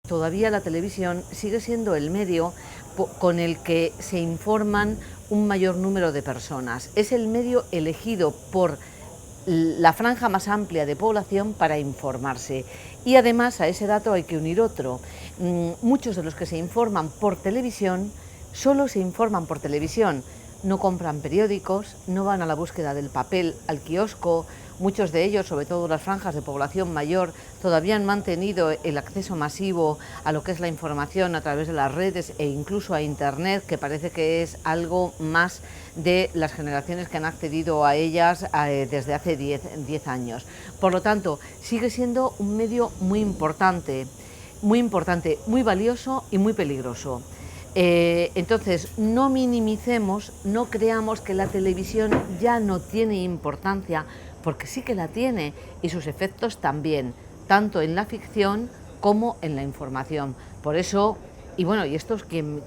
todavía la televisión sigue siendo el medio con el que se informan un mayor número de personas. Es el medio elegido por la franja más amplia de población para informarse. Y además a ese dato hay que unir otro. Muchos de los que se informan por televisión solo se informan por televisión. No compran periódicos, no van a la búsqueda del papel al kiosco. Muchos de ellos, sobre todo las franjas de población mayor, todavía han mantenido el acceso masivo a lo que es la información a través de las redes e incluso a Internet, que parece que es algo más de las generaciones que han accedido a ellas desde hace 10 años. Por lo tanto, sigue siendo un medio muy importante, muy valioso y muy peligroso. Entonces, no minimicemos, no creamos que la televisión ya no tiene importancia, porque sí que la tiene y sus efectos también, tanto en la ficción como en la información. Por eso, y bueno, y estos quien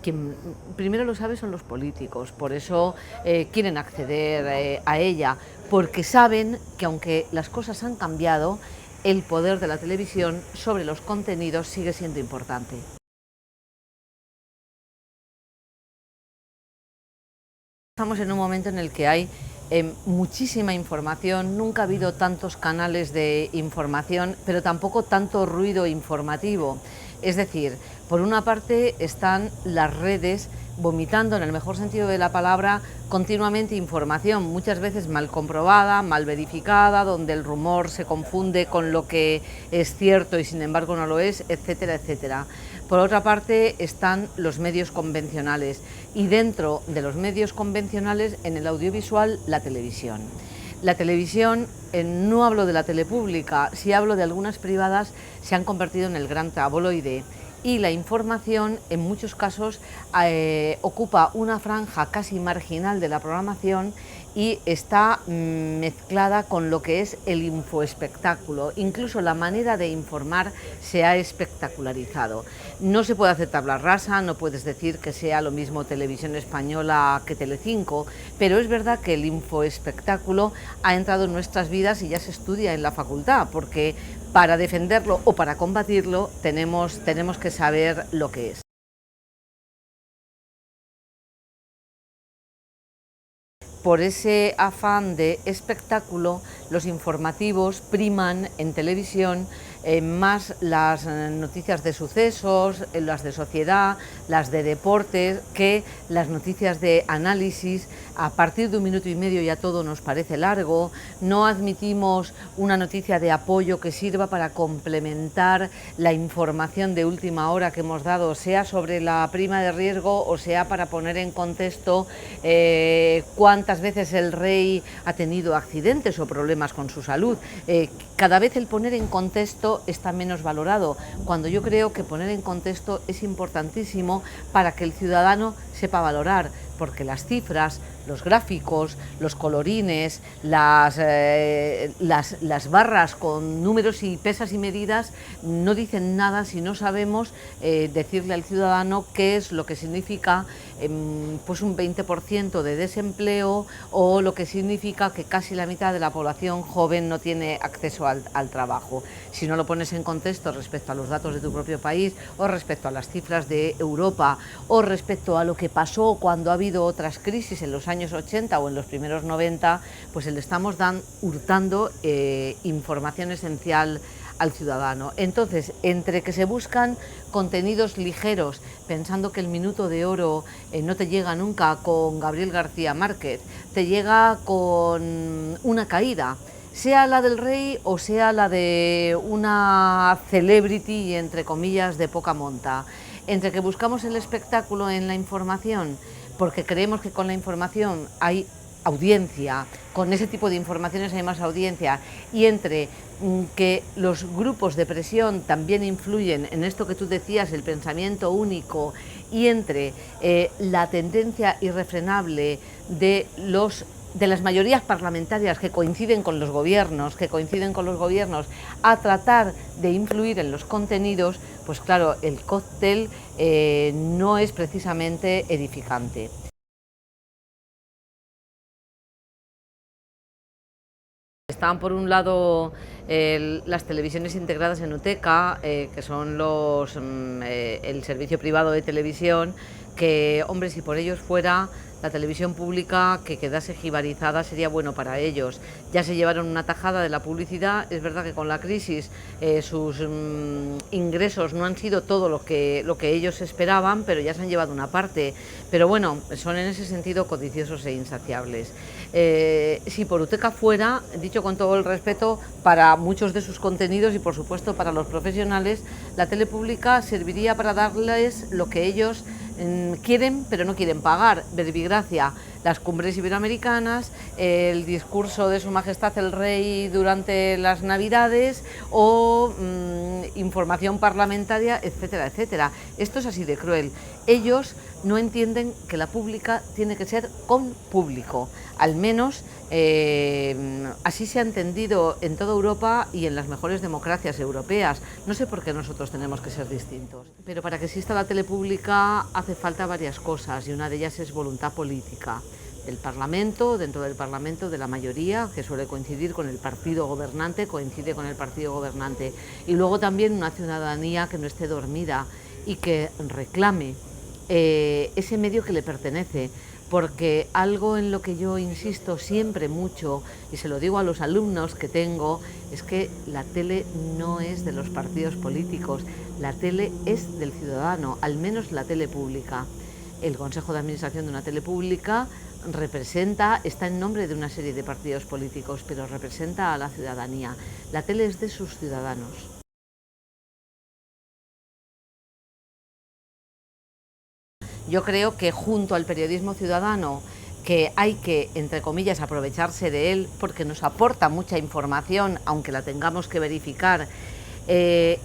primero lo sabe son los políticos, por eso quieren acceder a ella, porque saben que aunque las cosas han cambiado, el poder de la televisión sobre los contenidos sigue siendo importante. Estamos en un momento en el que hay muchísima información, nunca ha habido tantos canales de información, pero tampoco tanto ruido informativo. Es decir, por una parte están las redes vomitando, en el mejor sentido de la palabra, continuamente información, muchas veces mal comprobada, mal verificada, donde el rumor se confunde con lo que es cierto y sin embargo no lo es, etcétera, etcétera. Por otra parte están los medios convencionales y dentro de los medios convencionales, en el audiovisual, la televisión. La televisión, no hablo de la tele pública, si hablo de algunas privadas, se han convertido en el gran tabloide. Y la información, en muchos casos, ocupa una franja casi marginal de la programación y está mezclada con lo que es el infoespectáculo. Incluso la manera de informar se ha espectacularizado. No se puede hacer tabla rasa, no puedes decir que sea lo mismo Televisión Española que Telecinco, pero es verdad que el infoespectáculo ha entrado en nuestras vidas y ya se estudia en la facultad, porque para defenderlo o para combatirlo tenemos que saber lo que es. Por ese afán de espectáculo, los informativos priman en televisión más las noticias de sucesos, las de sociedad, las de deportes, que las noticias de análisis. A partir de 1 minuto y medio ya todo nos parece largo, no admitimos una noticia de apoyo que sirva para complementar la información de última hora que hemos dado, sea sobre la prima de riesgo o sea para poner en contexto cuántas veces el rey ha tenido accidentes o problemas con su salud. Cada vez el poner en contexto está menos valorado, cuando yo creo que poner en contexto es importantísimo para que el ciudadano sepa valorar, porque las cifras, los gráficos, los colorines, las barras con números y pesas y medidas no dicen nada si no sabemos decirle al ciudadano qué es lo que significa pues un 20% de desempleo o lo que significa que casi la mitad de la población joven no tiene acceso al trabajo. Si no lo pones en contexto respecto a los datos de tu propio país o respecto a las cifras de Europa o respecto a lo que pasó cuando ha habido otras crisis en los años 80 o en los primeros 90, pues le estamos hurtando información esencial al ciudadano. Entonces, entre que se buscan contenidos ligeros, pensando que el minuto de oro no te llega nunca con Gabriel García Márquez, te llega con una caída, sea la del rey o sea la de una celebrity, entre comillas, de poca monta. Entre que buscamos el espectáculo en la información, porque creemos que con la información hay audiencia, con ese tipo de informaciones hay más audiencia, y entre que los grupos de presión también influyen en esto que tú decías, el pensamiento único, y entre la tendencia irrefrenable de las mayorías parlamentarias que coinciden con los gobiernos, a tratar de influir en los contenidos, pues claro, el cóctel no es precisamente edificante. Están por un lado las televisiones integradas en UTECA, que son el servicio privado de televisión, que, hombre, si por ellos fuera, la televisión pública que quedase jibarizada sería bueno para ellos. Ya se llevaron una tajada de la publicidad. Es verdad que con la crisis sus ingresos no han sido todo lo que ellos esperaban, pero ya se han llevado una parte. Pero bueno, son en ese sentido codiciosos e insaciables. Si por UTECA fuera, dicho con todo el respeto, para muchos de sus contenidos y por supuesto para los profesionales, la tele pública serviría para darles lo que ellos quieren, pero no quieren pagar: verbigracia, las cumbres iberoamericanas, el discurso de Su Majestad el Rey durante las Navidades o información parlamentaria, etcétera, etcétera. Esto es así de cruel. Ellos no entienden que la pública tiene que ser con público. Al menos así se ha entendido en toda Europa y en las mejores democracias europeas. No sé por qué nosotros tenemos que ser distintos. Pero para que exista la tele pública hace falta varias cosas, y una de ellas es voluntad política del Parlamento, dentro del Parlamento de la mayoría, que suele coincidir con el partido gobernante, coincide con el partido gobernante, y luego también una ciudadanía que no esté dormida y que reclame ese medio que le pertenece, porque algo en lo que yo insisto siempre mucho, y se lo digo a los alumnos que tengo, es que la tele no es de los partidos políticos, la tele es del ciudadano, al menos la tele pública. El Consejo de Administración de una tele pública está en nombre de una serie de partidos políticos, pero representa a la ciudadanía. La tele es de sus ciudadanos. Yo creo que junto al periodismo ciudadano, que hay que, entre comillas, aprovecharse de él porque nos aporta mucha información, aunque la tengamos que verificar,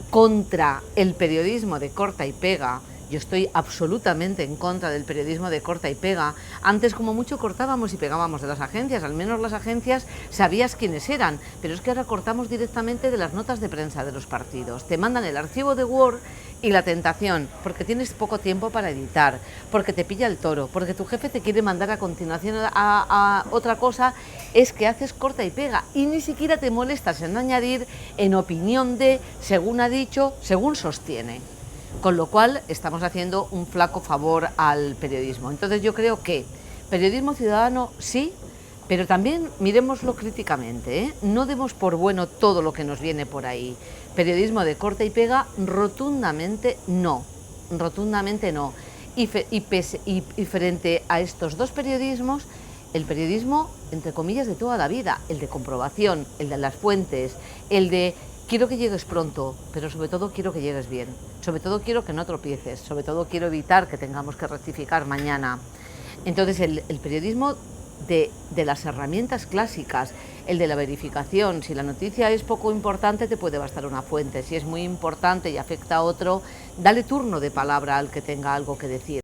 contra el periodismo de corta y pega. Yo estoy absolutamente en contra del periodismo de corta y pega. Antes, como mucho, cortábamos y pegábamos de las agencias, al menos las agencias sabías quiénes eran, pero es que ahora cortamos directamente de las notas de prensa de los partidos. Te mandan el archivo de Word y la tentación, porque tienes poco tiempo para editar, porque te pilla el toro, porque tu jefe te quiere mandar a continuación a otra cosa, es que haces corta y pega y ni siquiera te molestas en añadir en opinión de, según ha dicho, según sostiene. Con lo cual estamos haciendo un flaco favor al periodismo. Entonces yo creo que periodismo ciudadano sí, pero también miremoslo críticamente, ¿eh? No demos por bueno todo lo que nos viene por ahí. Periodismo de corta y pega, rotundamente no, rotundamente no. Y frente a estos dos periodismos, el periodismo, entre comillas, de toda la vida, el de comprobación, el de las fuentes, el de quiero que llegues pronto, pero sobre todo quiero que llegues bien, sobre todo quiero que no tropieces, sobre todo quiero evitar que tengamos que rectificar mañana. Entonces el periodismo de las herramientas clásicas, el de la verificación, si la noticia es poco importante te puede bastar una fuente, si es muy importante y afecta a otro, dale turno de palabra al que tenga algo que decir.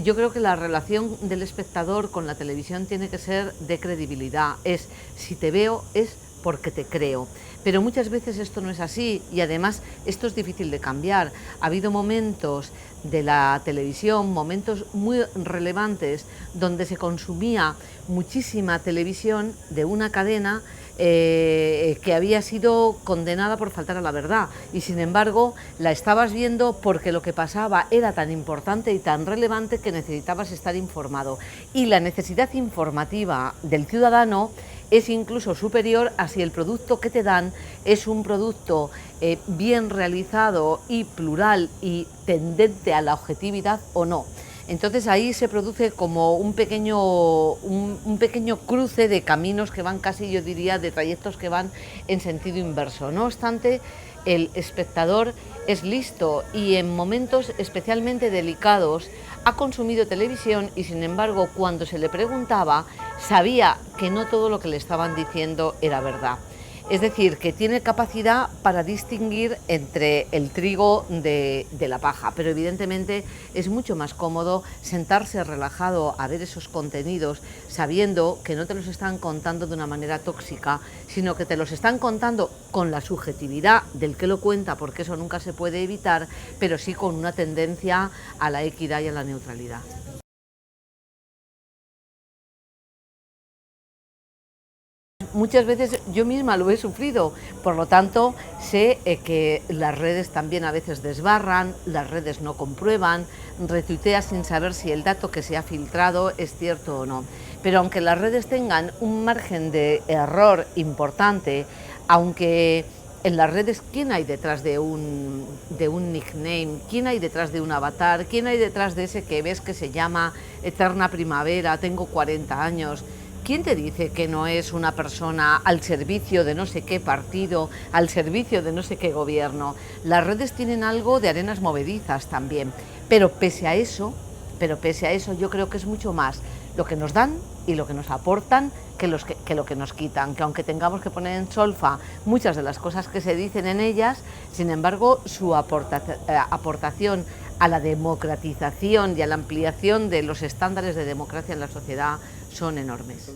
Yo creo que la relación del espectador con la televisión tiene que ser de credibilidad. Es, si te veo, es porque te creo. Pero muchas veces esto no es así y además esto es difícil de cambiar. Ha habido momentos de la televisión, momentos muy relevantes, donde se consumía muchísima televisión de una cadena que había sido condenada por faltar a la verdad y sin embargo la estabas viendo porque lo que pasaba era tan importante y tan relevante que necesitabas estar informado, y la necesidad informativa del ciudadano es incluso superior a si el producto que te dan es un producto bien realizado y plural y tendente a la objetividad o no. Entonces ahí se produce como un pequeño cruce de caminos que van casi, yo diría, de trayectos que van en sentido inverso. No obstante, el espectador es listo y en momentos especialmente delicados ha consumido televisión y sin embargo cuando se le preguntaba sabía que no todo lo que le estaban diciendo era verdad. Es decir, que tiene capacidad para distinguir entre el trigo de la paja, pero evidentemente es mucho más cómodo sentarse relajado a ver esos contenidos sabiendo que no te los están contando de una manera tóxica, sino que te los están contando con la subjetividad del que lo cuenta, porque eso nunca se puede evitar, pero sí con una tendencia a la equidad y a la neutralidad. muchas veces yo misma lo he sufrido, por lo tanto sé que las redes también a veces desbarran, las redes no comprueban, retuiteas sin saber si el dato que se ha filtrado es cierto o no. Pero aunque las redes tengan un margen de error importante, aunque en las redes, ¿quién hay detrás de un nickname? ¿Quién hay detrás de un avatar? ¿Quién hay detrás de ese que ves que se llama Eterna Primavera, tengo 40 años? ¿Quién te dice que no es una persona al servicio de no sé qué partido, al servicio de no sé qué gobierno? Las redes tienen algo de arenas movedizas también, pero pese a eso yo creo que es mucho más lo que nos dan y lo que nos aportan que lo que nos quitan, que aunque tengamos que poner en solfa muchas de las cosas que se dicen en ellas, sin embargo su aportación a la democratización y a la ampliación de los estándares de democracia en la sociedad son enormes.